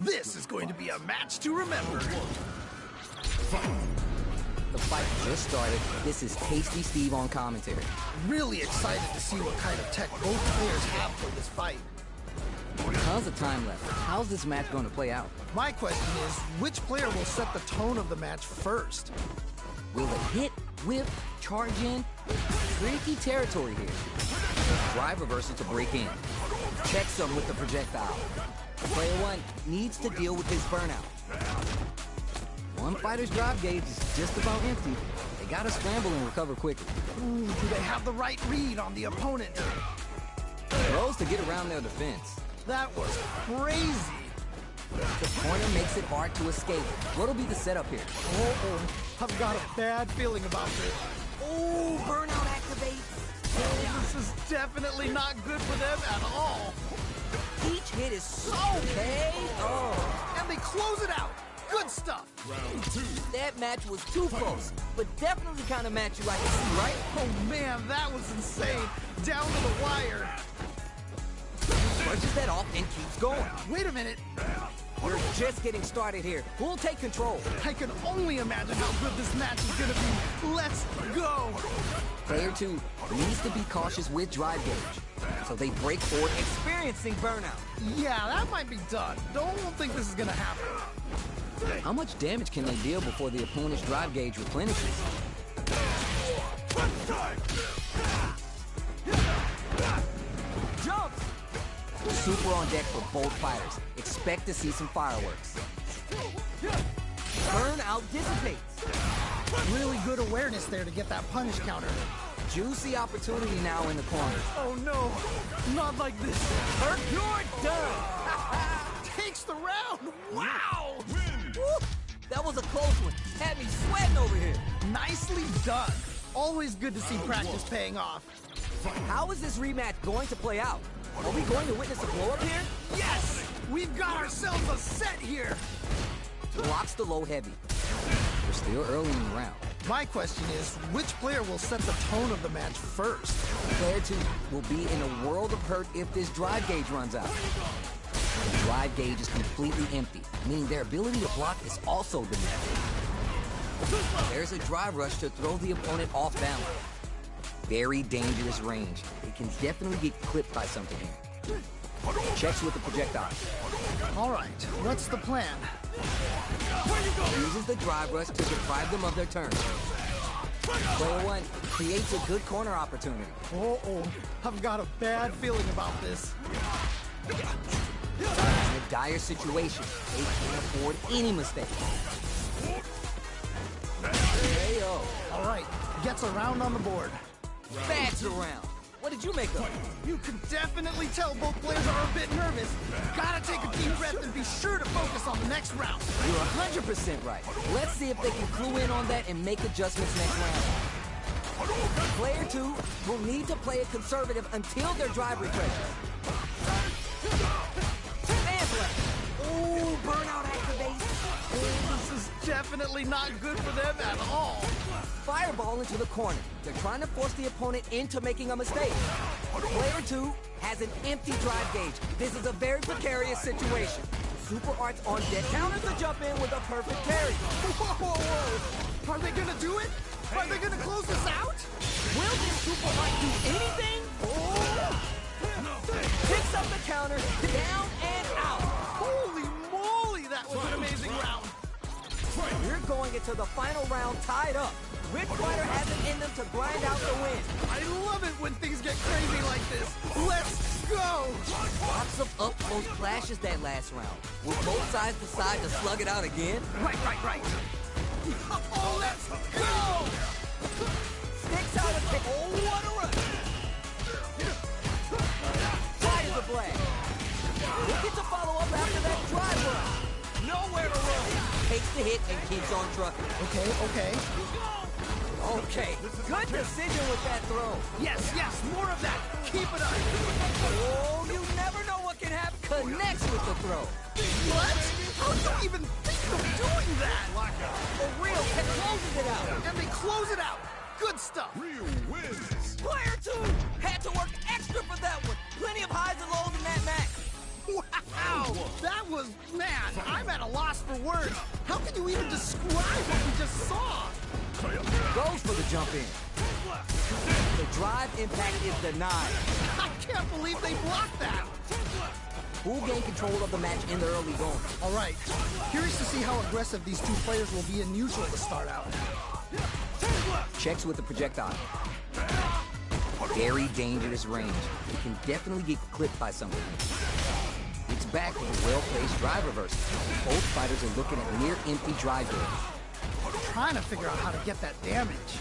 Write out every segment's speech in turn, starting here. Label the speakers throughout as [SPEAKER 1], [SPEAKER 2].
[SPEAKER 1] This is going to be a match to remember.
[SPEAKER 2] The fight just started. This is Tasty Steve on commentary.
[SPEAKER 1] Really excited to see what kind of tech both players have for this fight.
[SPEAKER 2] Tons of time left. How's this match going to play out?
[SPEAKER 1] My question is, which player will set the tone of the match first?
[SPEAKER 2] Will it hit, whip, charge in? Tricky territory here. Drive reversal to break in. Check some with the projectile. Player one needs to deal with his burnout. One fighter's drive gauge is just about empty. They gotta scramble and recover quickly.
[SPEAKER 1] Ooh, do they have the right read on the opponent?
[SPEAKER 2] Throws to get around their defense.
[SPEAKER 1] That was crazy.
[SPEAKER 2] The corner makes it hard to escape. What'll be the setup here?
[SPEAKER 1] Uh-oh, I've got a bad feeling about this.
[SPEAKER 2] Oh, burnout activates.
[SPEAKER 1] Oh, this is definitely not good for them at all.
[SPEAKER 2] Each hit is so KO.
[SPEAKER 1] And they close it out. Good stuff.
[SPEAKER 3] Round two.
[SPEAKER 2] That match was too close, but definitely the kind of match you like to see, right?
[SPEAKER 1] Oh man, that was insane. Down to the wire.
[SPEAKER 2] Brushes that off and keeps going.
[SPEAKER 1] Wait a minute.
[SPEAKER 2] We're just getting started here. Who'll take control?
[SPEAKER 1] I can only imagine how good this match is gonna be. Let's go.
[SPEAKER 2] Player two needs to be cautious with drive gauge, so they break forward, experiencing burnout.
[SPEAKER 1] Yeah, that might be done. Don't think this is gonna happen.
[SPEAKER 2] How much damage can they deal before the opponent's drive gauge replenishes?
[SPEAKER 1] Jumps!
[SPEAKER 2] Super on deck for both fighters. Expect to see some fireworks. Burnout dissipates.
[SPEAKER 1] Really good awareness there to get that punish counter.
[SPEAKER 2] Juicy opportunity now in the corner.
[SPEAKER 1] Oh no, not like this.
[SPEAKER 2] You're done!
[SPEAKER 1] Takes the round. Wow!
[SPEAKER 2] Woo! That was a close one. Had me sweating over here.
[SPEAKER 1] Nicely done. Always good to see practice paying off.
[SPEAKER 2] How is this rematch going to play out? Are we going to witness a blow-up here?
[SPEAKER 1] Yes! We've got ourselves a set here.
[SPEAKER 2] Blocks the low heavy. We're still early in the round.
[SPEAKER 1] My question is, which player will set the tone of the match first?
[SPEAKER 2] Player two will be in a world of hurt if this drive gauge runs out. The drive gauge is completely empty, meaning their ability to block is also diminished. There's a drive rush to throw the opponent off balance. Very dangerous range. It can definitely get clipped by something here. Checks with the projectile.
[SPEAKER 1] All right, what's the plan?
[SPEAKER 2] Uses the drive rush to deprive them of their turn. Player one creates a good corner opportunity.
[SPEAKER 1] Uh-oh, I've got a bad feeling about this.
[SPEAKER 2] In a dire situation, they can't afford any mistakes. Hey-o.
[SPEAKER 1] All right, gets a round on the board.
[SPEAKER 2] Bats around. What did you make of it?
[SPEAKER 1] You can definitely tell both players are a bit nervous. Gotta take a deep breath and be sure to focus on the next round.
[SPEAKER 2] You're 100% right. Let's see if they can clue in on that and make adjustments next round. Player two will need to play it conservative until their drive refreshes. Stand left. Ooh, burnout activates.
[SPEAKER 1] This is definitely not good for them at all.
[SPEAKER 2] Fireball into the corner. They're trying to force the opponent into making a mistake. Player two has an empty drive gauge. This is a very precarious situation. Super Arts on deck counters the jump in with a perfect parry.
[SPEAKER 1] Whoa, whoa. Are they gonna do it? Are they gonna close this out?
[SPEAKER 2] Will this Super Art do anything? Oh. Picks up the counter, down and out.
[SPEAKER 1] Holy moly, that was an amazing round.
[SPEAKER 2] We're going into the final round tied up. Which fighter has it in them to grind out the win?
[SPEAKER 1] I love it when things get crazy like this. Let's go!
[SPEAKER 2] Lots of up-close clashes that last round. Will both sides decide to slug it out again?
[SPEAKER 1] Right. Oh, let's go!
[SPEAKER 2] Sticks out a kick. Oh, what a rush! Fires a blast. We'll get to follow up after that drive run. Nowhere to run. Takes the hit and keeps on trucking.
[SPEAKER 1] Okay.
[SPEAKER 2] Okay, good decision with that throw.
[SPEAKER 1] Yes, more of that. Keep it up.
[SPEAKER 2] Oh, you never know what can happen. Connects with the throw.
[SPEAKER 1] What? How do you even think of doing that?
[SPEAKER 2] For real, and closes it out.
[SPEAKER 1] And they close it out. Good stuff.
[SPEAKER 3] Real wins.
[SPEAKER 2] Player two had to work extra for that one. Plenty of highs and lows in that match.
[SPEAKER 1] Wow. Ow! That was, man, I'm at a loss for words. How can you even describe what we just saw?
[SPEAKER 2] Goes for the jump in. The drive impact is denied.
[SPEAKER 1] I can't believe they blocked that.
[SPEAKER 2] Who'll gain control of the match in the early going?
[SPEAKER 1] All right, curious to see how aggressive these two players will be in neutral to start out.
[SPEAKER 2] Checks with the projectile. Very dangerous range. It can definitely get clipped by something. It's back with a well-placed drive reversal. Both fighters are looking at near empty drive gauge.
[SPEAKER 1] Trying to figure out how to get that damage.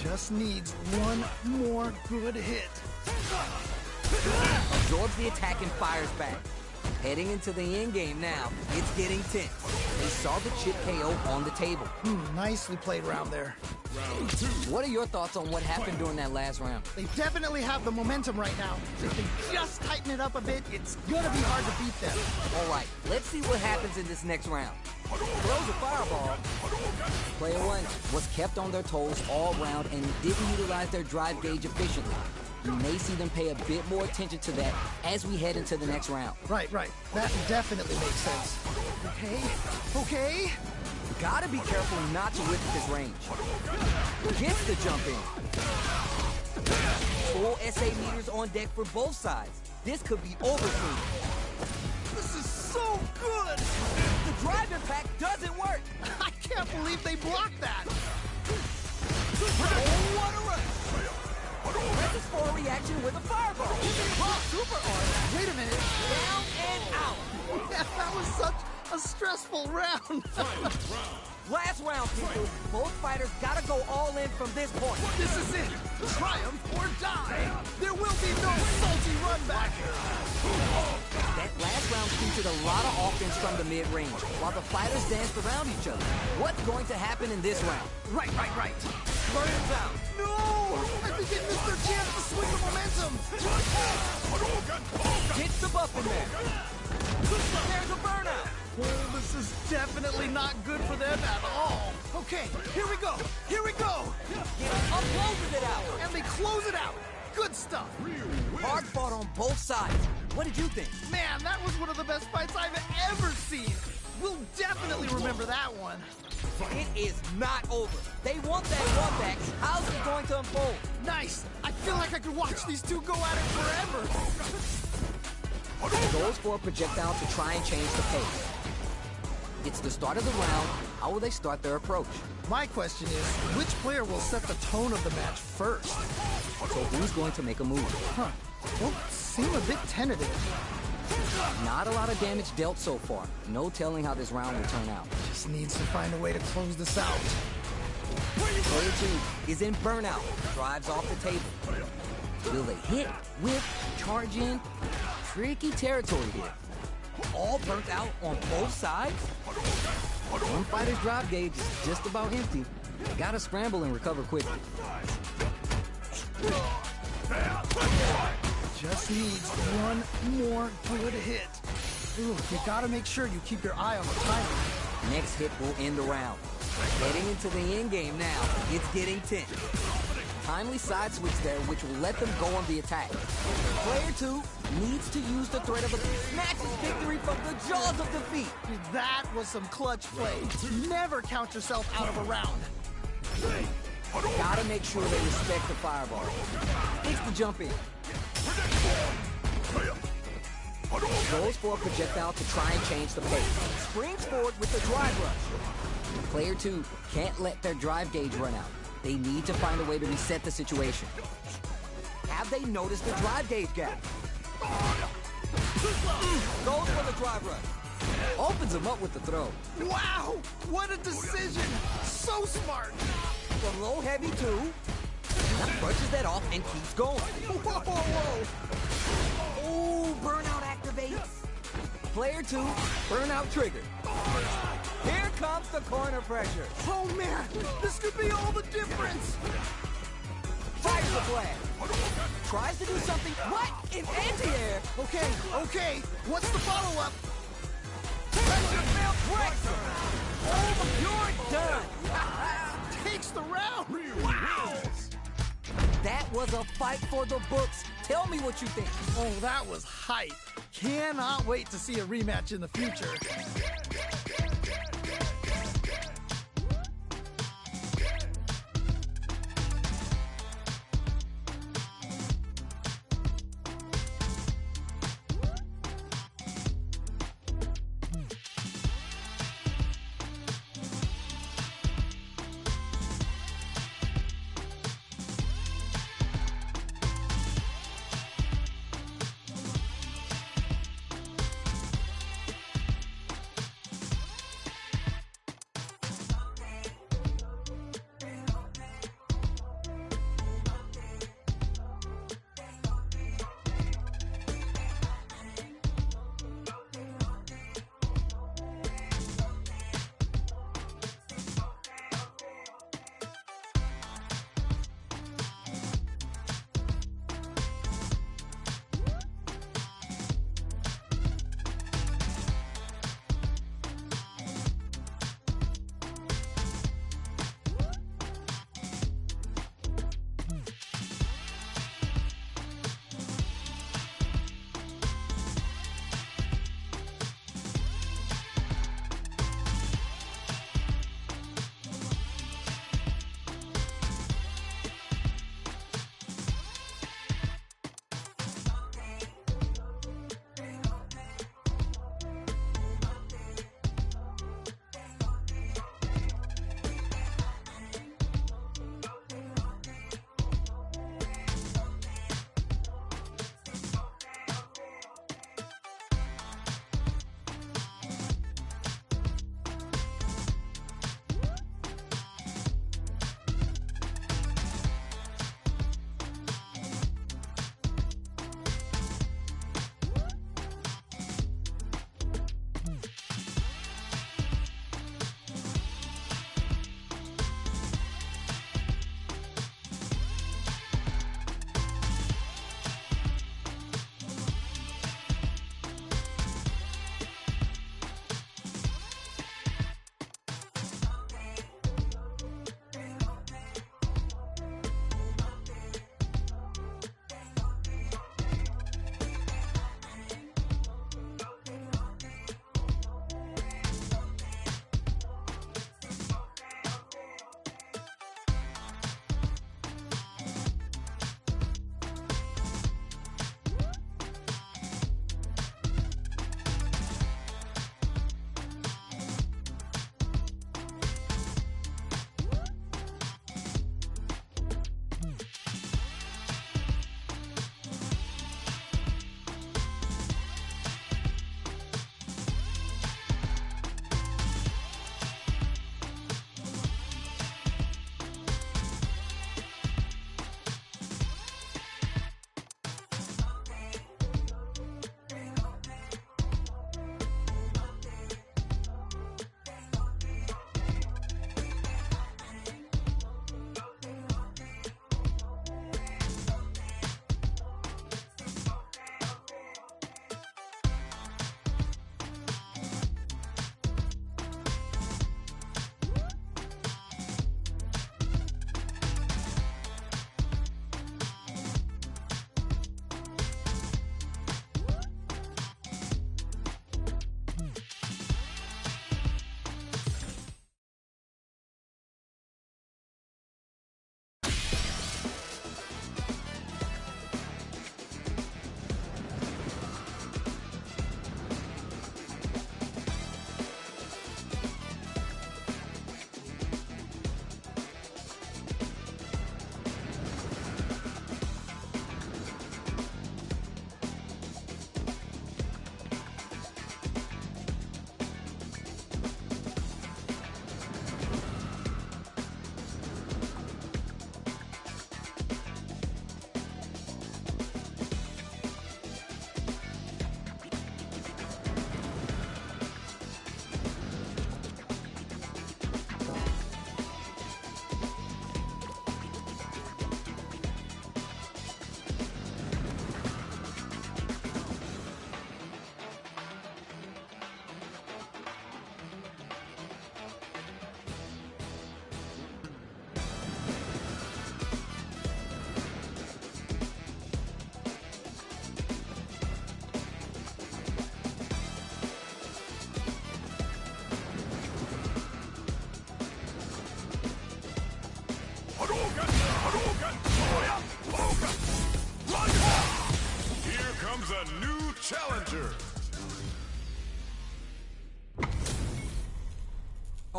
[SPEAKER 1] Just needs one more good hit.
[SPEAKER 2] Absorbs the attack and fires back. Heading into the end game now, it's getting tense. They saw the chip KO on the table.
[SPEAKER 1] Nicely played round there.
[SPEAKER 3] Round 2.
[SPEAKER 2] What are your thoughts on what happened during that last round?
[SPEAKER 1] They definitely have the momentum right now. If they just tighten it up a bit, it's gonna be hard to beat them.
[SPEAKER 2] All right, let's see what happens in this next round. Throws a fireball. Player one was kept on their toes all round and didn't utilize their drive gauge efficiently. You may see them pay a bit more attention to that as we head into the next round.
[SPEAKER 1] Right. That definitely makes sense. Okay.
[SPEAKER 2] Gotta be careful not to whip at this range. Gets the jump in. Full SA meters on deck for both sides. This could be over soon.
[SPEAKER 1] This is so good!
[SPEAKER 2] The drive impact doesn't work.
[SPEAKER 1] I can't believe they blocked that!
[SPEAKER 2] Oh, what a rush! Presses for a reaction with a fireball. Super arm.
[SPEAKER 1] Wait a minute.
[SPEAKER 2] Down and out.
[SPEAKER 1] Yeah, that was such a stressful round.
[SPEAKER 2] Last round, people. Both fighters gotta go all in from this point.
[SPEAKER 1] This is it. Triumph or die. There will be no salty run back.
[SPEAKER 2] That last round featured a lot of offense from the mid-range, while the fighters danced around each other. What's going to happen in this round?
[SPEAKER 1] Right.
[SPEAKER 2] Burns out.
[SPEAKER 1] No! I think they missed their chance to swing the momentum.
[SPEAKER 2] Gets the buff in there. There's a burnout.
[SPEAKER 1] Oh, this is definitely not good for them at all. Okay, here we go.
[SPEAKER 2] Closes it out.
[SPEAKER 1] And they close it out. Good stuff.
[SPEAKER 2] Hard fought on both sides. What did you think?
[SPEAKER 1] Man, that was one of the best fights I've ever seen. We'll definitely remember that one.
[SPEAKER 2] It is not over. They want that one back. How's it going to unfold?
[SPEAKER 1] Nice. I feel like I could watch these two go at it forever.
[SPEAKER 2] Goes for a projectile to try and change the pace. It's the start of the round. How will they start their approach?
[SPEAKER 1] My question is, which player will set the tone of the match first?
[SPEAKER 2] So who's going to make a move?
[SPEAKER 1] Both seem a bit tentative.
[SPEAKER 2] Not a lot of damage dealt so far. No telling how this round will turn out.
[SPEAKER 1] Just needs to find a way to close this out.
[SPEAKER 2] Player two is in burnout. Drives off the table. Will they hit, whip, charge in? Tricky territory here. All burnt out on both sides? One fighter's drive gauge is just about empty. Gotta scramble and recover quickly.
[SPEAKER 1] Just needs one more good hit. Ooh, you gotta make sure you keep your eye on the timer.
[SPEAKER 2] Next hit will end the round. Heading into the end game now, it's getting tense. Timely side switch there, which will let them go on the attack. Player two needs to use the threat of a snatches victory from the jaws of defeat.
[SPEAKER 1] Dude, that was some clutch play. Never count yourself out of a round.
[SPEAKER 2] Gotta make sure they respect the fireball. Takes the jump in. Goes for a projectile to try and change the pace. Springs forward with the drive rush. Player two can't let their drive gauge run out. They need to find a way to reset the situation. Have they noticed the drive gauge gap? Goes for the drive rush. Opens him up with the throw.
[SPEAKER 1] Wow! What a decision! So smart!
[SPEAKER 2] From low heavy two, brushes that off and keeps going.
[SPEAKER 1] Whoa!
[SPEAKER 2] Oh, burnout activates. Player two, burnout triggered. Here comes the corner pressure.
[SPEAKER 1] Oh man, this could be all the difference!
[SPEAKER 2] Fires the flag. Tries to do something. What? In anti-air.
[SPEAKER 1] Okay, what's the follow-up?
[SPEAKER 2] Pressure field breaks. Oh, you're done.
[SPEAKER 1] Takes the round!
[SPEAKER 3] Wow!
[SPEAKER 2] That was a fight for the books. Tell me what you think.
[SPEAKER 1] Oh, that was hype. Cannot wait to see a rematch in the future.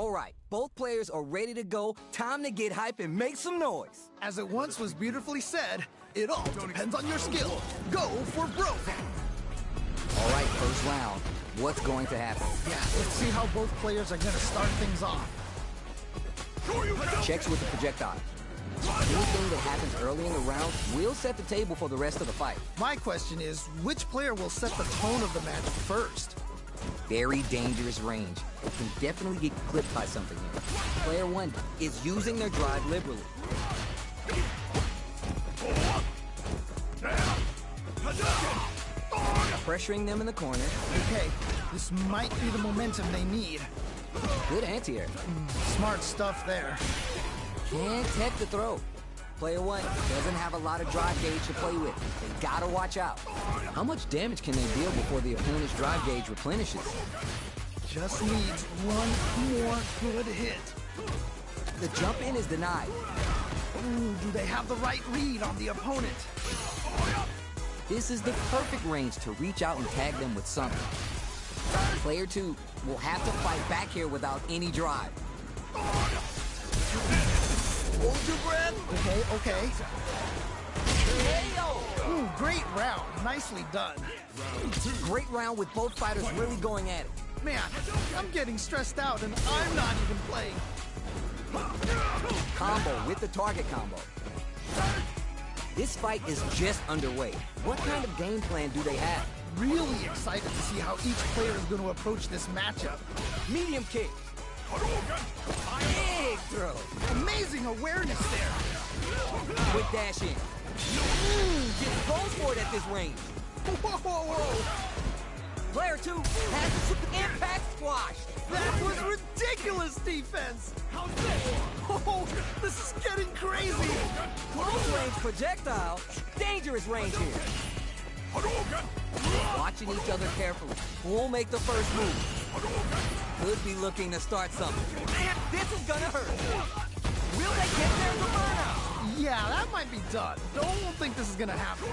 [SPEAKER 2] All right, both players are ready to go. Time to get hype and make some noise.
[SPEAKER 1] As it once was beautifully said, it all depends on your skill. Go for broke.
[SPEAKER 2] All right, first round. What's going to happen?
[SPEAKER 1] Yeah, let's see how both players are gonna start things off.
[SPEAKER 2] Checks with the projectile. Anything that happens early in the round will set the table for the rest of the fight.
[SPEAKER 1] My question is, which player will set the tone of the match first?
[SPEAKER 2] Very dangerous range. It can definitely get clipped by something here. Player one is using their drive liberally. Pressuring them in the corner.
[SPEAKER 1] Okay, this might be the momentum they need.
[SPEAKER 2] Good anti-air.
[SPEAKER 1] Smart stuff there.
[SPEAKER 2] Can't tech the throw. Player one doesn't have a lot of drive gauge to play with. They gotta watch out. How much damage can they deal before the opponent's drive gauge replenishes?
[SPEAKER 1] Just needs one more good hit.
[SPEAKER 2] The jump in is denied.
[SPEAKER 1] Ooh, do they have the right read on the opponent?
[SPEAKER 2] This is the perfect range to reach out and tag them with something. Player two will have to fight back here without any drive.
[SPEAKER 1] Hold your breath. Okay. Ooh, great round. Nicely done.
[SPEAKER 2] Great round with both fighters really going at it.
[SPEAKER 1] Man, I'm getting stressed out and I'm not even playing.
[SPEAKER 2] Combo with the target combo. This fight is just underway. What kind of game plan do they have?
[SPEAKER 1] Really excited to see how each player is going to approach this matchup.
[SPEAKER 2] Medium kick. Big throw.
[SPEAKER 1] Amazing awareness there.
[SPEAKER 2] Quick dash in. Just goes for it at this range.
[SPEAKER 1] Whoa.
[SPEAKER 2] Player two has the impact squash.
[SPEAKER 1] That was ridiculous defense. Oh, this is getting crazy.
[SPEAKER 2] Close range projectile. Dangerous range here. Watching each other carefully. Who'll make the first move? Could be looking to start something. Man, this is gonna hurt. Will they get there for burnout?
[SPEAKER 1] Yeah, that might be done. Don't think this is gonna happen.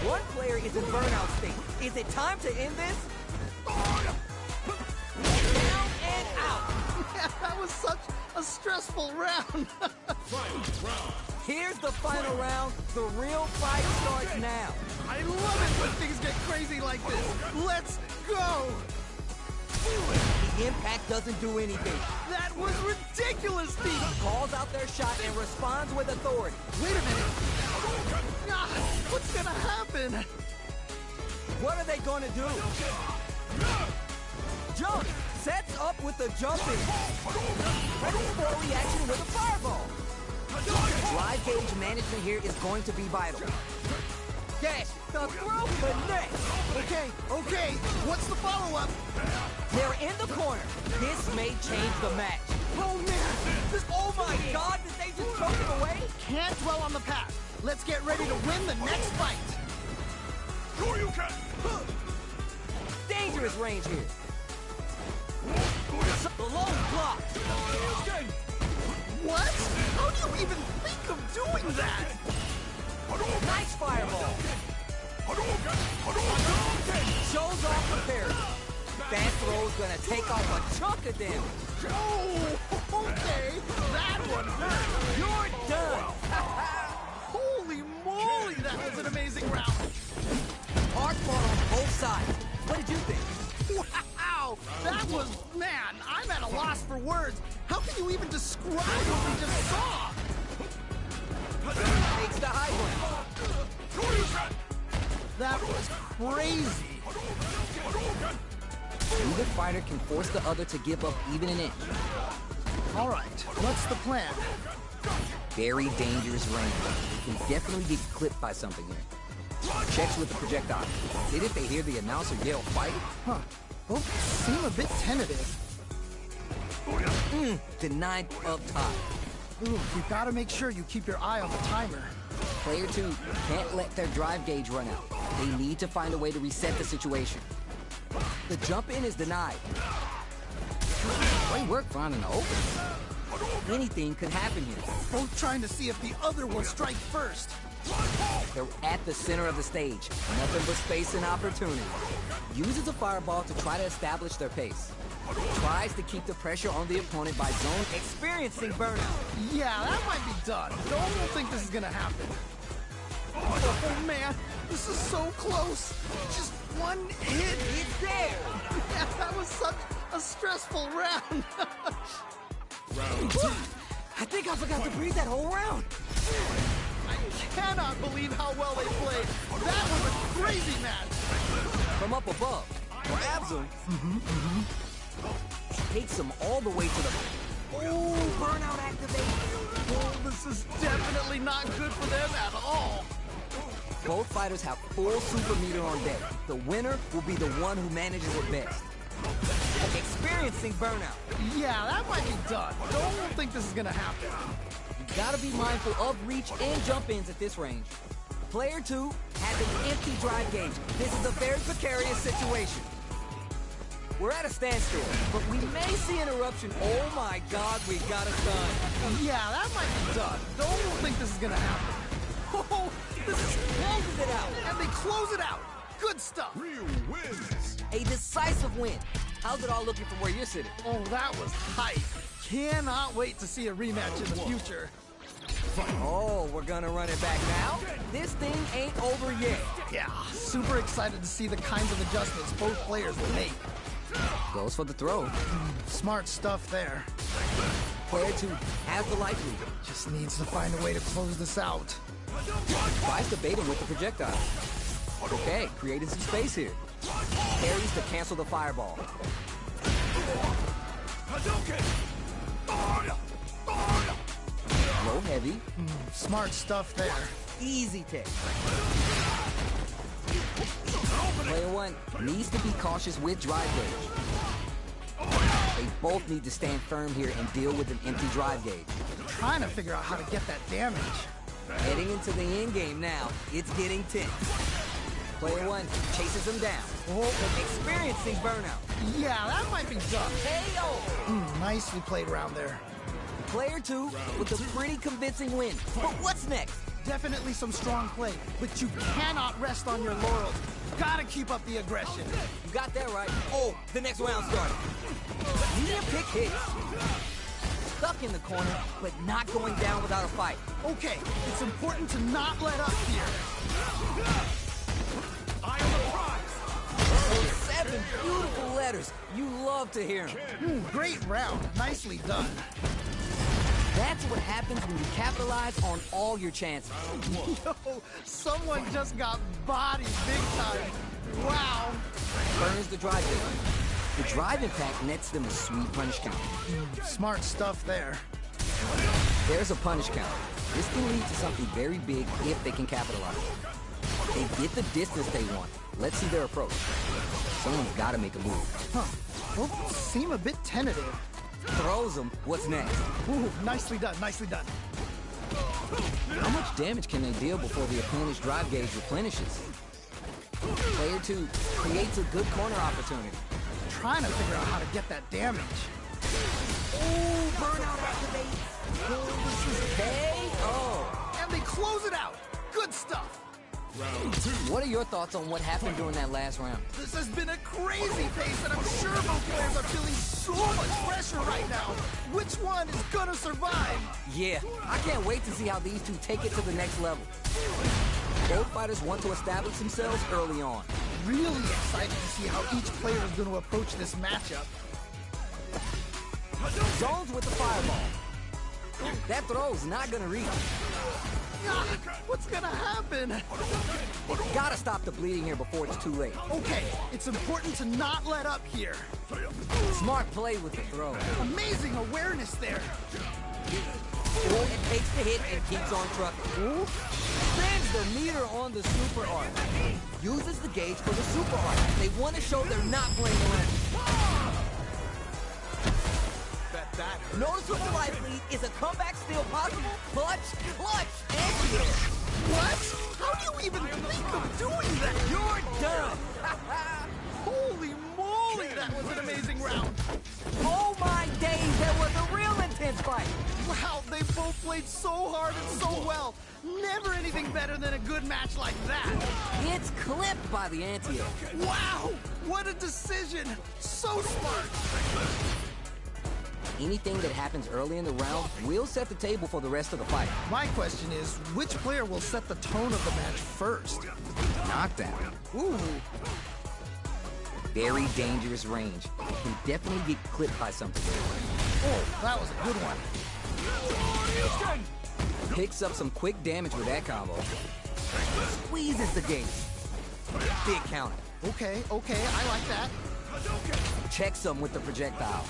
[SPEAKER 2] One player is in burnout state. Is it time to end this? Down and out.
[SPEAKER 1] Yeah, that was such a stressful round.
[SPEAKER 2] Here's the final round. The real fight starts now.
[SPEAKER 1] I love it when things get crazy like this. Let's go.
[SPEAKER 2] The impact doesn't do anything.
[SPEAKER 1] That was ridiculous, Steve.
[SPEAKER 2] Calls out their shot and responds with authority.
[SPEAKER 1] Wait a minute. Ah, what's gonna happen?
[SPEAKER 2] What are they gonna do? Jump! Sets up with the jumping. Ready for a reaction with a fireball. Drive gauge management here is going to be vital. Dash, the throw finesse.
[SPEAKER 1] Okay, what's the follow-up?
[SPEAKER 2] They're in the corner. This may change the match.
[SPEAKER 1] Oh man,
[SPEAKER 2] Oh my God, did they just choke him away?
[SPEAKER 1] can't dwell on the past. Let's get ready to win the next fight.
[SPEAKER 2] Dangerous range here. The long block.
[SPEAKER 1] What? How do you even think of doing that?
[SPEAKER 2] Nice fireball. Shows off the parry. That throw's gonna take off a chunk of damage.
[SPEAKER 1] Oh, okay. That one hurt.
[SPEAKER 2] You're done.
[SPEAKER 1] Holy moly, that was an amazing round.
[SPEAKER 2] Hard fought on both sides. What did you think?
[SPEAKER 1] Wow, that was, man, I'm at a loss for words. How can you even describe what we just saw?
[SPEAKER 2] Takes the high ground.
[SPEAKER 1] That was crazy.
[SPEAKER 2] Neither fighter can force the other to give up even an inch.
[SPEAKER 1] All right, what's the plan?
[SPEAKER 2] Very dangerous range. You can definitely get clipped by something here. Checks with the projectile. Didn't they hear the announcer yell fight?
[SPEAKER 1] Huh, both seem a bit tentative.
[SPEAKER 2] Denied up top.
[SPEAKER 1] Ooh, you gotta make sure you keep your eye on the timer.
[SPEAKER 2] Player two can't let their drive gauge run out. They need to find a way to reset the situation. The jump in is denied. Great work finding the opening. Anything could happen here.
[SPEAKER 1] Both trying to see if the other will strike first.
[SPEAKER 2] They're at the center of the stage. Nothing but space and opportunity. Uses a fireball to try to establish their pace. Tries to keep the pressure on the opponent by zone experiencing burnout.
[SPEAKER 1] Yeah, that might be done. Don't think this is gonna happen. Oh man, this is so close. Just one hit.
[SPEAKER 2] It's there!
[SPEAKER 1] Yeah, that was such a stressful round.
[SPEAKER 3] Round 2.
[SPEAKER 2] I think I forgot to breathe that whole round.
[SPEAKER 1] I cannot believe how well they played. That was a crazy match.
[SPEAKER 2] From up above, grabs him. Takes him all the way to the... Oh, burnout activate.
[SPEAKER 1] Oh, this is definitely not good for them at all.
[SPEAKER 2] Both fighters have full super meter on deck. The winner will be the one who manages it best. Experiencing burnout.
[SPEAKER 1] Yeah, that might be done. Don't think this is gonna happen.
[SPEAKER 2] You gotta be mindful of reach and jump-ins at this range. Player 2 has an empty drive gauge. This is a very precarious situation. We're at a standstill, but we may see an eruption. Oh my god, we got a stun.
[SPEAKER 1] Yeah, that might be done. Don't think this is gonna happen. Oh, this is
[SPEAKER 2] Closes it out.
[SPEAKER 1] and they close it out. Good stuff.
[SPEAKER 3] Ryu wins.
[SPEAKER 2] A decisive win. How's it all looking from where you're sitting?
[SPEAKER 1] Oh, that was hype. Cannot wait to see a rematch in the future.
[SPEAKER 2] Oh, we're gonna run it back now? This thing ain't over yet.
[SPEAKER 1] Yeah, super excited to see the kinds of adjustments both players will make.
[SPEAKER 2] Goes for the throw.
[SPEAKER 1] Smart stuff there.
[SPEAKER 2] Player 2 has the life lead.
[SPEAKER 1] Just needs to find a way to close this out.
[SPEAKER 2] Tries to bait him with the projectile. Okay, creating some space here. Parries to cancel the fireball. Low heavy.
[SPEAKER 1] Smart stuff there.
[SPEAKER 2] Easy tech. Player 1 needs to be cautious with drive gauge. They both need to stand firm here and deal with an empty drive gauge.
[SPEAKER 1] Trying to figure out how to get that damage.
[SPEAKER 2] Heading into the end game now, it's getting tense. Player 1 chases him down. Experiencing burnout.
[SPEAKER 1] Yeah, that might be done.
[SPEAKER 2] KO!
[SPEAKER 1] Nicely played around there.
[SPEAKER 2] Player 2 with a pretty convincing win. But what's next?
[SPEAKER 1] Definitely some strong play, but you cannot rest on your laurels. Gotta keep up the aggression.
[SPEAKER 2] You got that right. Oh, the next round started. Medium pick hits. Stuck in the corner, but not going down without a fight.
[SPEAKER 1] Okay, it's important to not let up here.
[SPEAKER 3] I am the prize.
[SPEAKER 2] Those 7 beautiful letters. You love to hear them.
[SPEAKER 1] Great round. Nicely done.
[SPEAKER 2] That's what happens when you capitalize on all your chances.
[SPEAKER 1] Yo, someone just got bodied big time. Wow.
[SPEAKER 2] Burns the drive gauge. The drive impact nets them a sweet punish count.
[SPEAKER 1] Smart stuff there.
[SPEAKER 2] There's a punish count. This can lead to something very big if they can capitalize. They get the distance they want. Let's see their approach. Someone's got to make a move.
[SPEAKER 1] Huh. Both seem a bit tentative.
[SPEAKER 2] Throws them. What's next?
[SPEAKER 1] Ooh, nicely done, nicely done.
[SPEAKER 2] How much damage can they deal before the opponent's drive gauge replenishes? Player 2 creates a good corner opportunity.
[SPEAKER 1] Trying to figure out how to get that damage.
[SPEAKER 2] Ooh, burnout activates. Oh, this is KO.
[SPEAKER 1] And they close it out. Good stuff.
[SPEAKER 3] Round 2.
[SPEAKER 2] What are your thoughts on what happened during that last round?
[SPEAKER 1] This has been a crazy pace, and I'm sure both players are feeling so much pressure right now. Which one is gonna survive?
[SPEAKER 2] Yeah, I can't wait to see how these two take it to the next level. Both fighters want to establish themselves early on.
[SPEAKER 1] Really excited to see how each player is going to approach this matchup.
[SPEAKER 2] Zones with the fireball. That throw's not gonna reach.
[SPEAKER 1] Ah, what's gonna happen?
[SPEAKER 2] They gotta stop the bleeding here before it's too late.
[SPEAKER 1] Okay, it's important to not let up here.
[SPEAKER 2] Smart play with the throw.
[SPEAKER 1] Amazing awareness there.
[SPEAKER 2] It takes the hit and keeps on trucking. Spins the meter on the super art. Uses the gauge for the super art. They want to show they're not playing around. Noticeable life lead. Is a comeback still possible? Clutch, and yeah.
[SPEAKER 1] What? How do you even think of doing that?
[SPEAKER 2] You're done.
[SPEAKER 1] Holy moly, that was an amazing round.
[SPEAKER 2] Oh my days, that was a real intense intense fight.
[SPEAKER 1] Wow, they both played so hard and so well. Never anything better than a good match like that.
[SPEAKER 2] It's clipped by the anti-air.
[SPEAKER 1] Wow, what a decision. So smart.
[SPEAKER 2] Anything that happens early in the round will set the table for the rest of the fight.
[SPEAKER 1] My question is, which player will set the tone of the match first?
[SPEAKER 2] Knockdown.
[SPEAKER 1] Ooh.
[SPEAKER 2] Very dangerous range. Can definitely get clipped by something.
[SPEAKER 1] Oh, that was a good one.
[SPEAKER 2] Picks up some quick damage with that combo. Squeezes the gate. Big counter.
[SPEAKER 1] Okay, I like that.
[SPEAKER 2] Checks him with the projectile.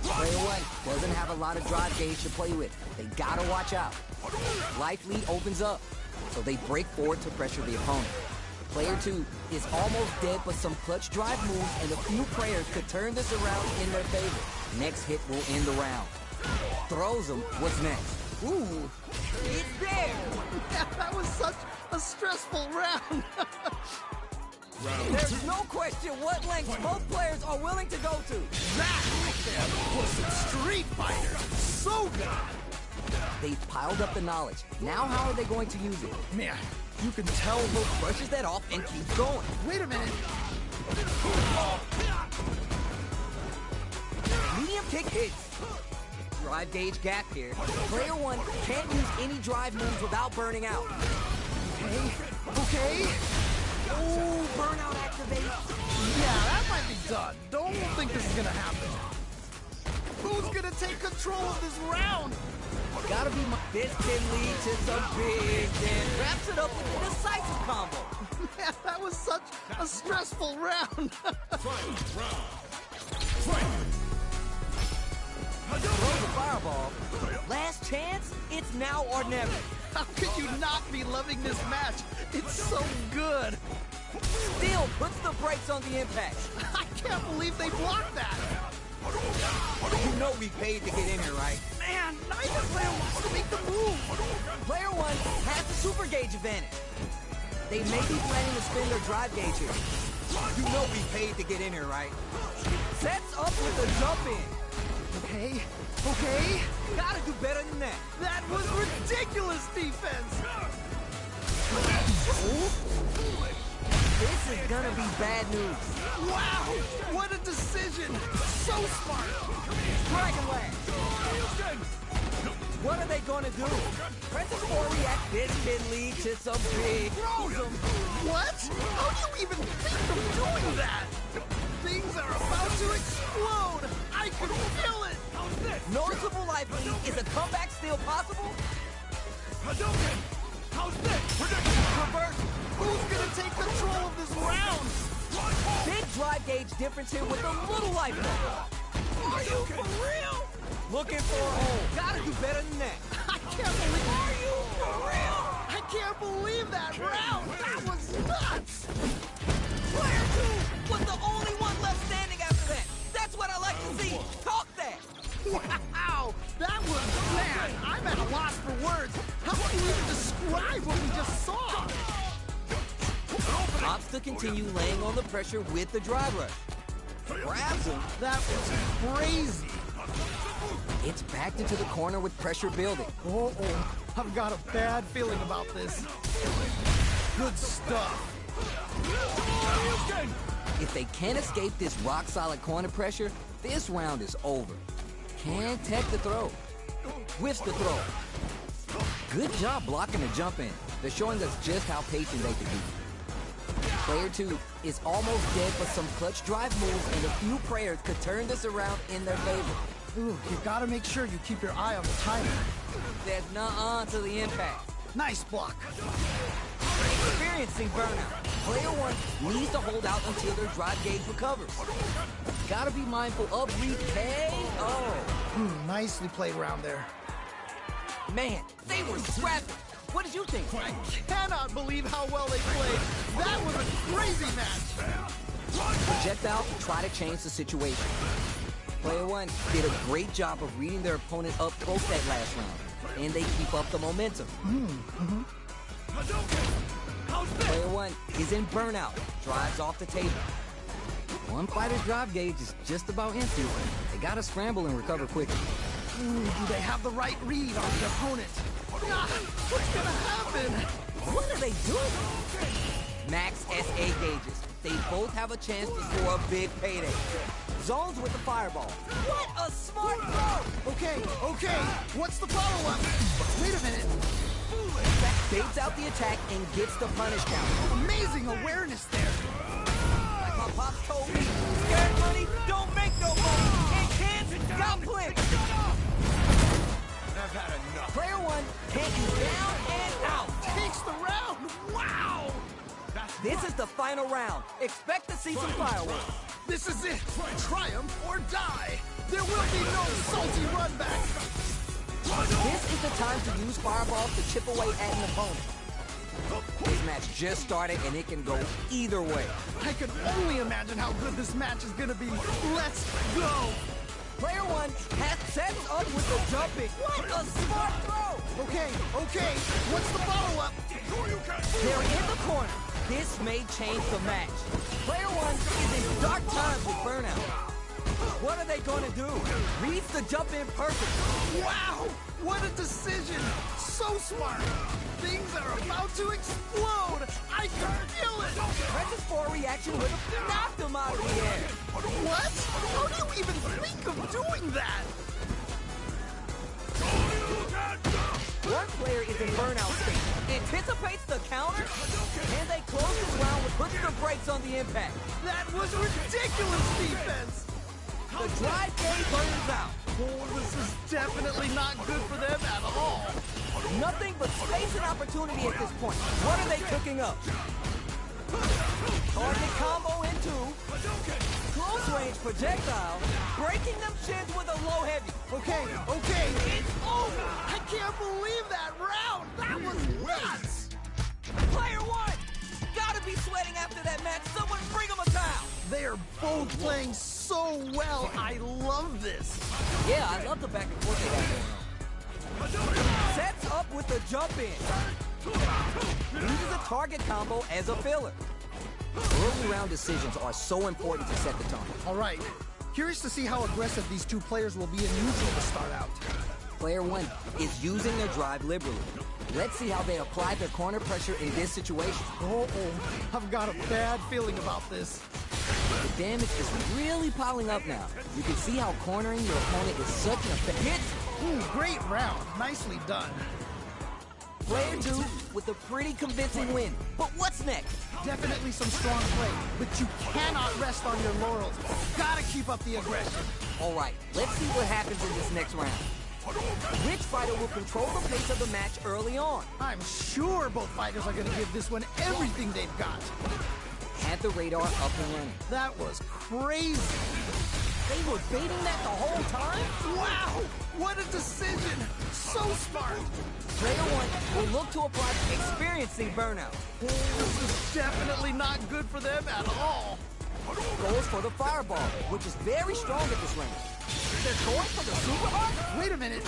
[SPEAKER 2] Player one doesn't have a lot of drive gauge to play with. They gotta watch out. Life lead opens up, so they break forward to pressure the opponent. Player two is almost dead, but some clutch drive moves and a few prayers could turn this around in their favor. Next hit will end the round. Throws him. What's next? Ooh, it's there!
[SPEAKER 1] Yeah, that was such a stressful round.
[SPEAKER 2] There's no question what lengths both players are willing to go to.
[SPEAKER 1] That right there was some Street Fighter. So good.
[SPEAKER 2] They've piled up the knowledge. Now how are they going to use it?
[SPEAKER 1] Man, you can tell both.
[SPEAKER 2] Brushes that off and keeps going.
[SPEAKER 1] Wait a minute.
[SPEAKER 2] Medium kick hits. Drive gauge gap here. Player one can't use any drive moves without burning out.
[SPEAKER 1] Okay.
[SPEAKER 2] Oh, burnout activate.
[SPEAKER 1] Yeah, that might be done. Don't think this is gonna happen. Who's gonna take control of this round?
[SPEAKER 2] Gotta be my... This can lead to some big damage. Wraps it up with a decisive combo.
[SPEAKER 1] Man, that was such a stressful round.
[SPEAKER 2] Throws a fireball. Last chance? It's now or never.
[SPEAKER 1] How could you not be loving this match? It's so good.
[SPEAKER 2] Still puts the brakes on the impact.
[SPEAKER 1] I can't believe they blocked that.
[SPEAKER 2] You know we paid to get in here, right?
[SPEAKER 1] Man, neither player wants to make the move.
[SPEAKER 2] Player one has the super gauge advantage. They may be planning to spin their drive gauge here. You know we paid to get in here, right? Sets up with a jump in.
[SPEAKER 1] Okay.
[SPEAKER 2] Gotta do better than that.
[SPEAKER 1] That was ridiculous defense.
[SPEAKER 2] This is gonna be bad news.
[SPEAKER 1] Wow, what a decision. So smart.
[SPEAKER 2] Dragon Lance. What are they gonna do? Princess 4 react. This can lead to some big... Throws them.
[SPEAKER 1] What? How do you even think of doing that? Things are about to explode. I can feel it.
[SPEAKER 2] Noticeable life lead. Is a comeback still possible?
[SPEAKER 3] How's this?
[SPEAKER 2] Reverse.
[SPEAKER 1] Who's gonna take control of this round?
[SPEAKER 2] Big drive gauge difference here with a little life left.
[SPEAKER 1] Are you for real?
[SPEAKER 2] Looking for a hole. Gotta do better than that.
[SPEAKER 1] I can't believe. Are you for real? I can't believe that round. That was nuts.
[SPEAKER 2] Player two was the only one left standing after that. That's what I like to see. Talk that.
[SPEAKER 1] Wow, that was, man, I'm at a loss for words. How can you even describe what we just saw?
[SPEAKER 2] Opts to continue laying on the pressure with the drive rush. Grabs him.
[SPEAKER 1] That was crazy.
[SPEAKER 2] It's backed into the corner with pressure building.
[SPEAKER 1] Oh, I've got a bad feeling about this. Good stuff.
[SPEAKER 2] If they can't escape this rock-solid corner pressure, this round is over. Can't tech the throw. Whiffs the throw. Good job blocking the jump in. They're showing us just how patient they can be. Player two is almost dead, but some clutch drive moves and a few prayers could turn this around in their favor.
[SPEAKER 1] Ooh, you gotta make sure you keep your eye on the timer.
[SPEAKER 2] There's nuh-uh to the impact.
[SPEAKER 1] Nice block.
[SPEAKER 2] Experiencing burnout. Player one needs to hold out until their drive gauge recovers. Gotta be mindful of repay. Oh.
[SPEAKER 1] Nicely played round there.
[SPEAKER 2] Man, they were scrapping. What did you think?
[SPEAKER 1] I cannot believe how well they played. That was a crazy match.
[SPEAKER 2] Projectile try to change the situation. Player one did a great job of reading their opponent up close that last round, and they keep up the momentum. Player one is in burnout, drives off the table. One fighter's drive gauge is just about empty. They gotta scramble and recover quickly.
[SPEAKER 1] Do they have the right read on the opponent? Ah, what's gonna happen?
[SPEAKER 2] What are they doing? Max SA gauges. They both have a chance to score a big payday. Zones with the fireball. What a smart throw!
[SPEAKER 1] Okay, what's the follow-up? Wait a minute.
[SPEAKER 2] Baits out the attack and gets the punish count.
[SPEAKER 1] Amazing awareness there.
[SPEAKER 2] Like my pops told me, scared money don't make no money. And kids got flipped.
[SPEAKER 3] I've had enough.
[SPEAKER 2] Player one taken down and out.
[SPEAKER 1] Takes the round. Wow!
[SPEAKER 2] This is the final round. Expect to see some fireworks.
[SPEAKER 1] This is it. Triumph or die. There will be no salty run back.
[SPEAKER 2] This is the time to use fireballs to chip away at an opponent. This match just started and it can go either way.
[SPEAKER 1] I can only imagine how good this match is gonna be. Let's go!
[SPEAKER 2] Player one has sets up with the jumping. What a smart throw!
[SPEAKER 1] Okay, what's the follow-up?
[SPEAKER 2] They're in the corner. This may change the match. Player one is in dark times with Burnout. What are they going to do? Reads the jump in perfectly.
[SPEAKER 1] Wow! What a decision! So smart! Things are about to explode! I can feel it!
[SPEAKER 2] Presses for a reaction with a knocked him out of the air.
[SPEAKER 1] What? How do you even think of doing that?
[SPEAKER 2] One player is in burnout state, anticipates the counter, and they close this round with putting the brakes on the impact.
[SPEAKER 1] That was ridiculous defense!
[SPEAKER 2] The drive game burns out.
[SPEAKER 1] Oh, this is definitely not good for them at all.
[SPEAKER 2] Nothing but space and opportunity at this point. What are they cooking up? Target combo into close range projectile, breaking them shins with a low heavy.
[SPEAKER 1] Okay, it's over! I can't believe that round! That was nuts!
[SPEAKER 2] Player one! Gotta be sweating after that match. Someone bring him a towel!
[SPEAKER 1] They are both playing so well. I love this.
[SPEAKER 2] Yeah, I love the back and forth they got going on. Sets up with the jump in. Uses a target combo as a filler. Early round decisions are so important to set the tone.
[SPEAKER 1] All right. Curious to see how aggressive these two players will be in neutral to start out.
[SPEAKER 2] Player one is using their drive liberally. Let's see how they apply their corner pressure in this situation.
[SPEAKER 1] Oh, I've got a bad feeling about this.
[SPEAKER 2] The damage is really piling up now. You can see how cornering your opponent is such an effective hit.
[SPEAKER 1] Great round. Nicely done.
[SPEAKER 2] Player two with a pretty convincing win. But what's next?
[SPEAKER 1] Definitely some strong play, but you cannot rest on your laurels. Gotta keep up the aggression.
[SPEAKER 2] All right, let's see what happens in this next round. Which fighter will control the pace of the match early on?
[SPEAKER 1] I'm sure both fighters are gonna give this one everything they've got.
[SPEAKER 2] Had the radar up and running.
[SPEAKER 1] That was crazy.
[SPEAKER 2] They were baiting that the whole time?
[SPEAKER 1] Wow! What a decision! So smart!
[SPEAKER 2] Player one will look to apply experiencing burnout.
[SPEAKER 1] This is definitely not good for them at all.
[SPEAKER 2] Goes for the fireball, which is very strong at this range. They're going for the super arc?
[SPEAKER 1] Wait a minute.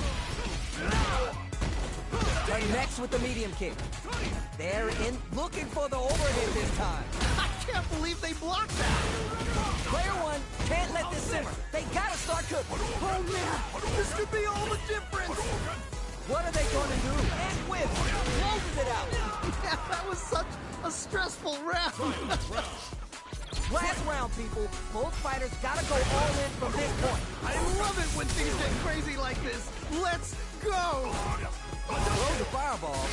[SPEAKER 2] Connects with the medium kick. They're in looking for the overhit this time.
[SPEAKER 1] I can't believe they blocked that.
[SPEAKER 2] Player one can't let this simmer. They gotta start cooking.
[SPEAKER 1] Oh man, this could be all the difference.
[SPEAKER 2] What are they going to do? And whips. Closes it out.
[SPEAKER 1] Yeah, that was such a stressful round.
[SPEAKER 2] Last round, people. Both fighters gotta go all in from this point.
[SPEAKER 1] I love it when things get crazy like this. Let's go.
[SPEAKER 2] Throws the fireball.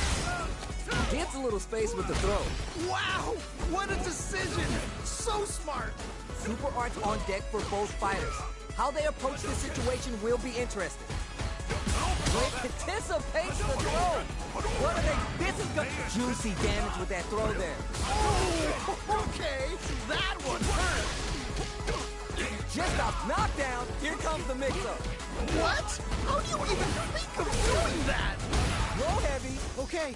[SPEAKER 2] Gets a little space with the throw.
[SPEAKER 1] Wow, what a decision. So smart.
[SPEAKER 2] Super arts on deck for both fighters. How they approach this situation will be interesting. Blake anticipates the throw. What are they? This is good. Juicy damage with that throw there.
[SPEAKER 1] Oh, okay. That one hurt.
[SPEAKER 2] Just a knockdown. Here comes the mix-up.
[SPEAKER 1] What? How do you even think of doing that?
[SPEAKER 2] Low heavy.
[SPEAKER 1] Okay.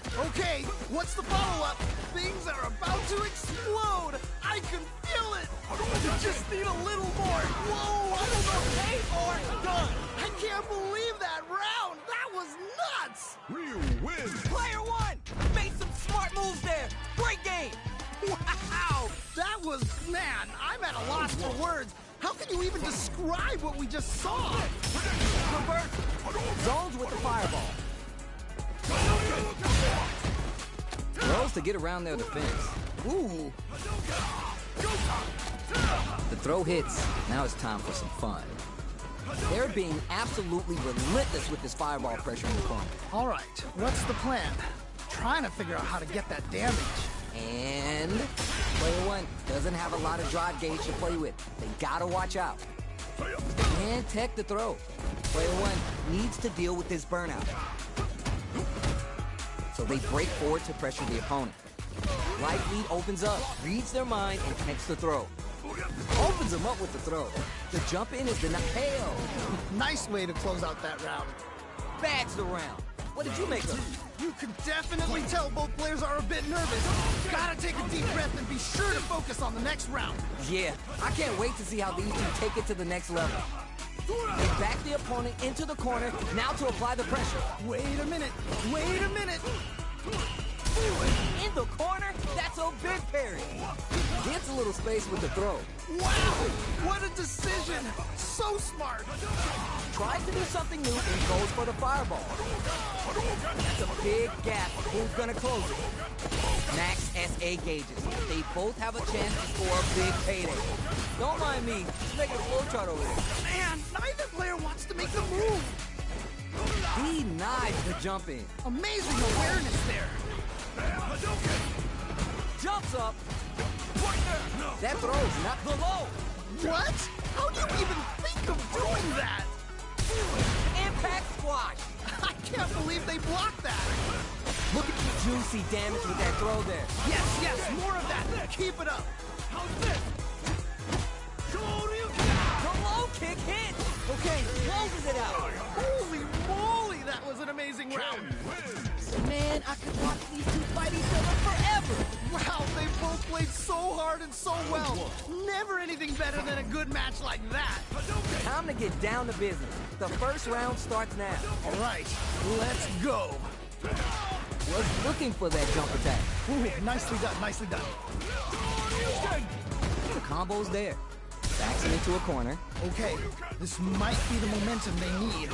[SPEAKER 1] What's the follow-up? Things are about to explode. I can feel it. You just need a little more. Whoa, I don't know.
[SPEAKER 2] They are done.
[SPEAKER 1] I can't believe that round. That was nuts.
[SPEAKER 3] Ryu wins.
[SPEAKER 2] Player one made some smart moves there. Great game.
[SPEAKER 1] Wow, that was Man, I'm at a loss for words. How can you even describe what we just saw?
[SPEAKER 2] Reverse. Zones with the fireball. Throws to get around their defense. Ooh. The throw hits. Now it's time for some fun. They're being absolutely relentless with this fireball pressure in the corner.
[SPEAKER 1] All right, what's the plan? Trying to figure out how to get that damage.
[SPEAKER 2] And player one doesn't have a lot of drive gauge to play with. They gotta watch out. And tech the throw. Player one needs to deal with this burnout. So they break forward to pressure the opponent. Life lead opens up, reads their mind, and connects the throw. Opens them up with the throw. The jump in is the KO.
[SPEAKER 1] Nice way to close out that round.
[SPEAKER 2] Bags the round. What did you make of it?
[SPEAKER 1] You can definitely tell both players are a bit nervous. Gotta take a deep breath and be sure to focus on the next round.
[SPEAKER 2] Yeah, I can't wait to see how these two take it to the next level. They back the opponent into the corner, now to apply the pressure.
[SPEAKER 1] Wait a minute, wait a minute.
[SPEAKER 2] In the corner, that's a big parry. Gets a little space with the throw.
[SPEAKER 1] Wow, what a decision. So smart.
[SPEAKER 2] Tries to do something new and goes for the fireball. That's a big gap. Who's gonna close it? Max SA gauges. They both have a chance to score a big payday. Don't mind me. Just making a flowchart over there.
[SPEAKER 1] Man, neither player wants to make the move.
[SPEAKER 2] Denies the jump in.
[SPEAKER 1] Amazing awareness there.
[SPEAKER 2] Jumps up. That throw's not below.
[SPEAKER 1] What? How do you even think of doing that?
[SPEAKER 2] Impact squash.
[SPEAKER 1] I can't believe they blocked that.
[SPEAKER 2] Look at the juicy damage with that throw there.
[SPEAKER 1] Yes, yes, more of that. Keep it up.
[SPEAKER 3] How's this?
[SPEAKER 2] The low kick hit. Okay, closes it out.
[SPEAKER 1] Holy moly, that was an amazing round.
[SPEAKER 2] Man, I could watch these two fight each other forever.
[SPEAKER 1] Wow, they both played so hard and so well. Never anything better than a good match like that.
[SPEAKER 2] Time to get down to business. The first round starts now.
[SPEAKER 1] All right, let's go.
[SPEAKER 2] Was looking for that jump attack.
[SPEAKER 1] Ooh, nicely done, nicely done.
[SPEAKER 2] The combo's there. Backs him into a corner.
[SPEAKER 1] Okay, this might be the momentum they need.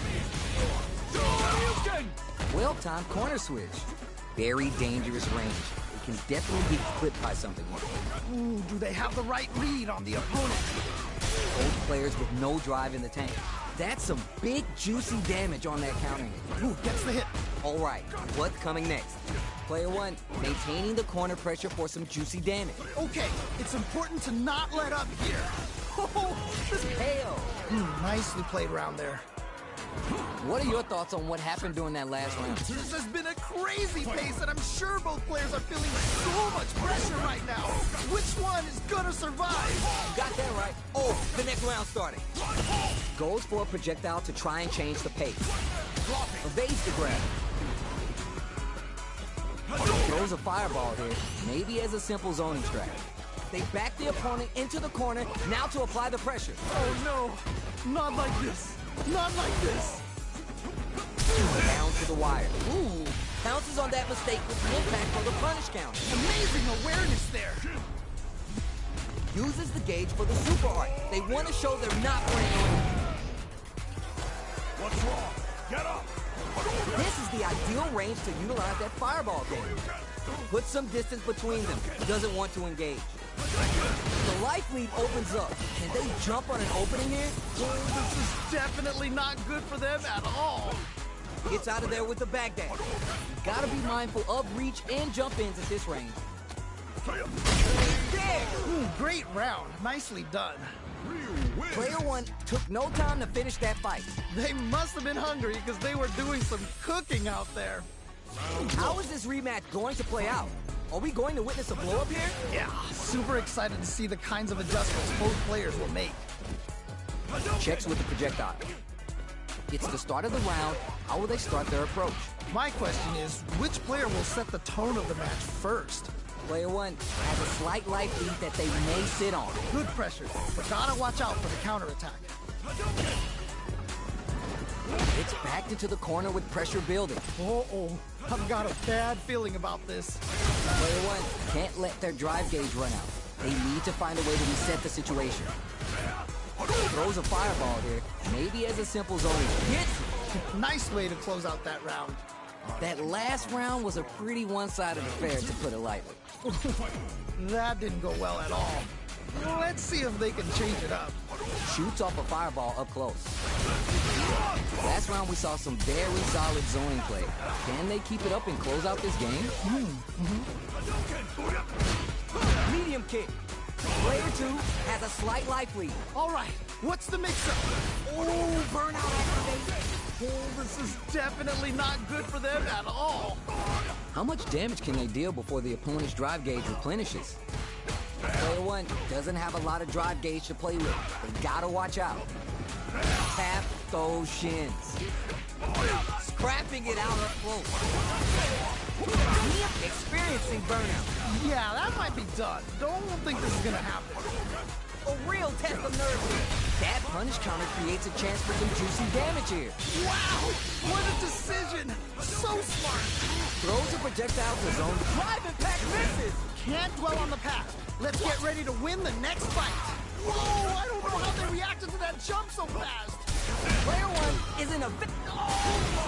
[SPEAKER 2] Well-timed corner switch. Very dangerous range. It can definitely get clipped by something here.
[SPEAKER 1] Ooh, do they have the right read on the opponent?
[SPEAKER 2] Both players with no drive in the tank. That's some big, juicy damage on that counter hit.
[SPEAKER 1] Ooh, gets the hit.
[SPEAKER 2] All right, what's coming next? Player one, maintaining the corner pressure for some juicy damage.
[SPEAKER 1] Okay, it's important to not let up here.
[SPEAKER 2] Oh, this KO.
[SPEAKER 1] Nicely played round there.
[SPEAKER 2] What are your thoughts on what happened during that last round?
[SPEAKER 1] This has been a crazy pace, and I'm sure both players are feeling so much pressure right now. Which one is gonna survive?
[SPEAKER 2] You got that right. Oh, the next round starting. Goes for a projectile to try and change the pace. Evades the grab. Throws a fireball here, maybe as a simple zoning strat. They back the opponent into the corner, now to apply the pressure.
[SPEAKER 1] Oh no, not like this. Not like this.
[SPEAKER 2] Down to the wire. Ooh, pounces on that mistake with the impact for the punish count.
[SPEAKER 1] Amazing awareness there.
[SPEAKER 2] Uses the gauge for the super art. They want to show they're not playing on it.
[SPEAKER 3] What's wrong? Get up!
[SPEAKER 2] This is the ideal range to utilize that fireball game. Put some distance between them. Doesn't want to engage. The life lead opens up. Can they jump on an opening here?
[SPEAKER 1] Oh, this is definitely not good for them at all.
[SPEAKER 2] Gets out of there with the back dash. You gotta be mindful of reach and jump ins at this range.
[SPEAKER 1] Ooh, great round. Nicely done.
[SPEAKER 2] Player one took no time to finish that fight.
[SPEAKER 1] They must have been hungry because they were doing some cooking out there.
[SPEAKER 2] How is this rematch going to play out? Are we going to witness a blow-up here?
[SPEAKER 1] Yeah, super excited to see the kinds of adjustments both players will make.
[SPEAKER 2] Checks with the projectile. It's the start of the round. How will they start their approach?
[SPEAKER 1] My question is, which player will set the tone of the match first?
[SPEAKER 2] Player one has a slight life lead that they may sit on.
[SPEAKER 1] Good pressure, but gotta watch out for the counterattack.
[SPEAKER 2] It's backed into the corner with pressure building.
[SPEAKER 1] Uh-oh, I've got a bad feeling about this.
[SPEAKER 2] Player one can't let their drive gauge run out. They need to find a way to reset the situation. Throws a fireball here, maybe as a simple zone. Hits it.
[SPEAKER 1] Nice way to close out that round.
[SPEAKER 2] That last round was a pretty one-sided affair, to put it lightly.
[SPEAKER 1] That didn't go well at all. Let's see if they can change it up.
[SPEAKER 2] Shoots off a fireball up close. Last round we saw some very solid zoning play. Can they keep it up and close out this game? Medium kick. Player 2 has a slight life lead.
[SPEAKER 1] All right, what's the mix-up?
[SPEAKER 2] Oh, burnout activated.
[SPEAKER 1] Oh, this is definitely not good for them at all.
[SPEAKER 2] How much damage can they deal before the opponent's drive gauge replenishes? Player 1 doesn't have a lot of drive gauge to play with. They gotta watch out. Tap those shins. Scrapping it out up close. Experiencing burnout.
[SPEAKER 1] Yeah, that might be done. Don't think this is gonna happen.
[SPEAKER 2] A real test of nerve here. That punish counter creates a chance for some juicy damage here.
[SPEAKER 1] Wow, what a decision. So smart.
[SPEAKER 2] Throws a projectile to zone. Drive impact misses.
[SPEAKER 1] Can't dwell on the past. Let's get ready to win the next fight. Whoa, I don't know how they reacted to that jump so fast.
[SPEAKER 2] Player 1 is in a bit. Oh,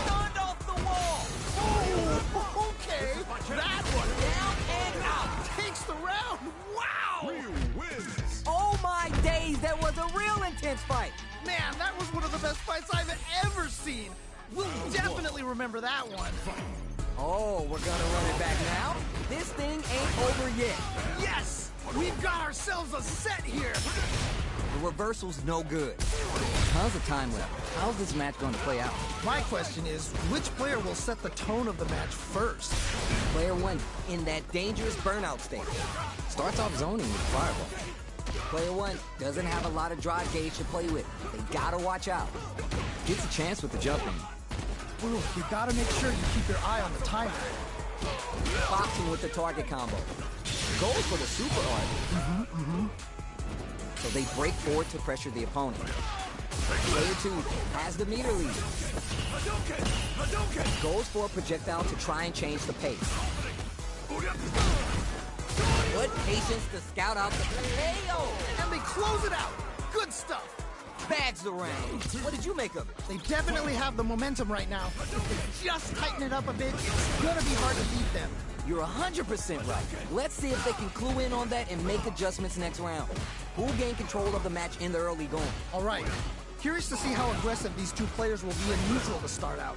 [SPEAKER 2] stunned off the wall.
[SPEAKER 1] Oh, okay. That one
[SPEAKER 2] Down and out.
[SPEAKER 1] takes the round. Wow.
[SPEAKER 3] Ryu wins.
[SPEAKER 2] Oh my days, that was a real intense fight.
[SPEAKER 1] Man, that was one of the best fights I've ever seen. We'll definitely remember that one.
[SPEAKER 2] Oh, we're gonna run it back now? This thing ain't over yet.
[SPEAKER 1] Yes, we've got ourselves a set here.
[SPEAKER 2] The reversal's no good. Tons of time left. How's this match going to play out?
[SPEAKER 1] My question is, which player will set the tone of the match first?
[SPEAKER 2] Player 1 in that dangerous burnout state. Starts off zoning with fireball. Player 1 doesn't have a lot of drive gauge to play with. They gotta watch out. Gets a chance with the jumping.
[SPEAKER 1] Ooh, you gotta make sure you keep your eye on the timer.
[SPEAKER 2] Boxing with the target combo. Goes for the super art. So they break forward to pressure the opponent. Player 2 has the meter lead. Goes for a projectile to try and change the pace. Good patience to scout out the KO.
[SPEAKER 1] And they close it out. Good stuff.
[SPEAKER 2] Bags the round. What did you make of it?
[SPEAKER 1] They definitely have the momentum right now. If they just tighten it up a bit, it's gonna be hard to beat them.
[SPEAKER 2] You're 100% right. Let's see if they can clue in on that and make adjustments next round. Who'll gain control of the match in the early going?
[SPEAKER 1] All right. Curious to see how aggressive these two players will be in neutral to start out.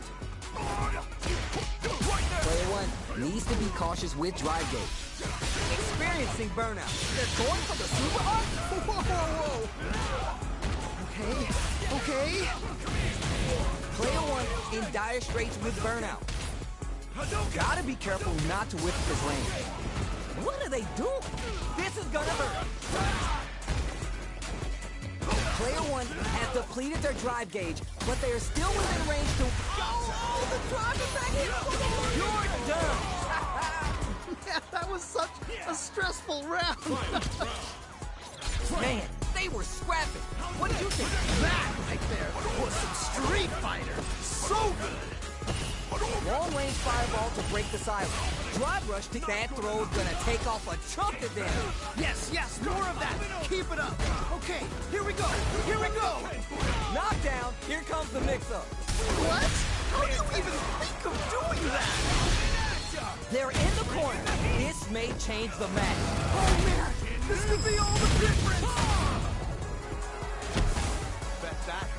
[SPEAKER 2] Player 1 needs to be cautious with drive gauge. Experiencing burnout. They're going for the super art?
[SPEAKER 1] Whoa. Okay.
[SPEAKER 2] Player 1 in dire straits with burnout. Gotta be careful not to whip this range. What are they doing? This is gonna hurt. Player 1 has depleted their drive gauge, but they are still within range to... Oh, the drive is back in. You're done.
[SPEAKER 1] Yeah, that was such a stressful round.
[SPEAKER 2] Man, they were scrapping. What did you think?
[SPEAKER 1] That right there was some Street Fighter. So good.
[SPEAKER 2] Long-range fireball to break the silence. Drive rush to that throw's gonna take off a chunk of them.
[SPEAKER 1] Yes, more of that. Keep it up. Okay, here we go.
[SPEAKER 2] Knockdown, here comes the mix-up.
[SPEAKER 1] What? How do you even think of doing that?
[SPEAKER 2] They're in the corner. This may change the match.
[SPEAKER 1] Oh man, this could be all the difference.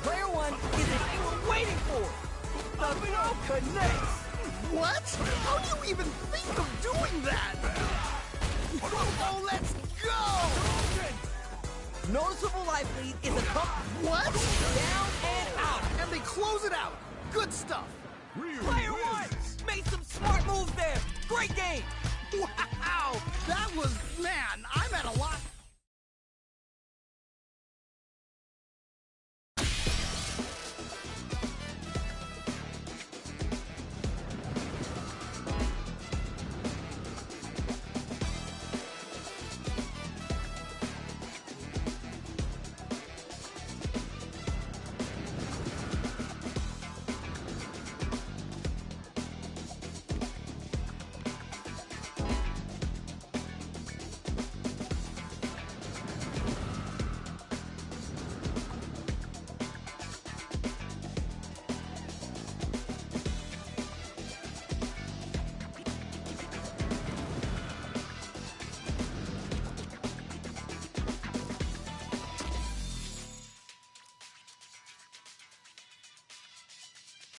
[SPEAKER 2] Player 1 is what you were waiting for. The throw connects.
[SPEAKER 1] What? How do you even think of doing that? Oh, let's go!
[SPEAKER 2] Noticeable life lead is a cup.
[SPEAKER 1] What?
[SPEAKER 2] Down and out.
[SPEAKER 1] And they close it out. Good stuff.
[SPEAKER 3] Ryu
[SPEAKER 2] Player 1
[SPEAKER 3] wins.
[SPEAKER 2] made some smart moves there. Great game.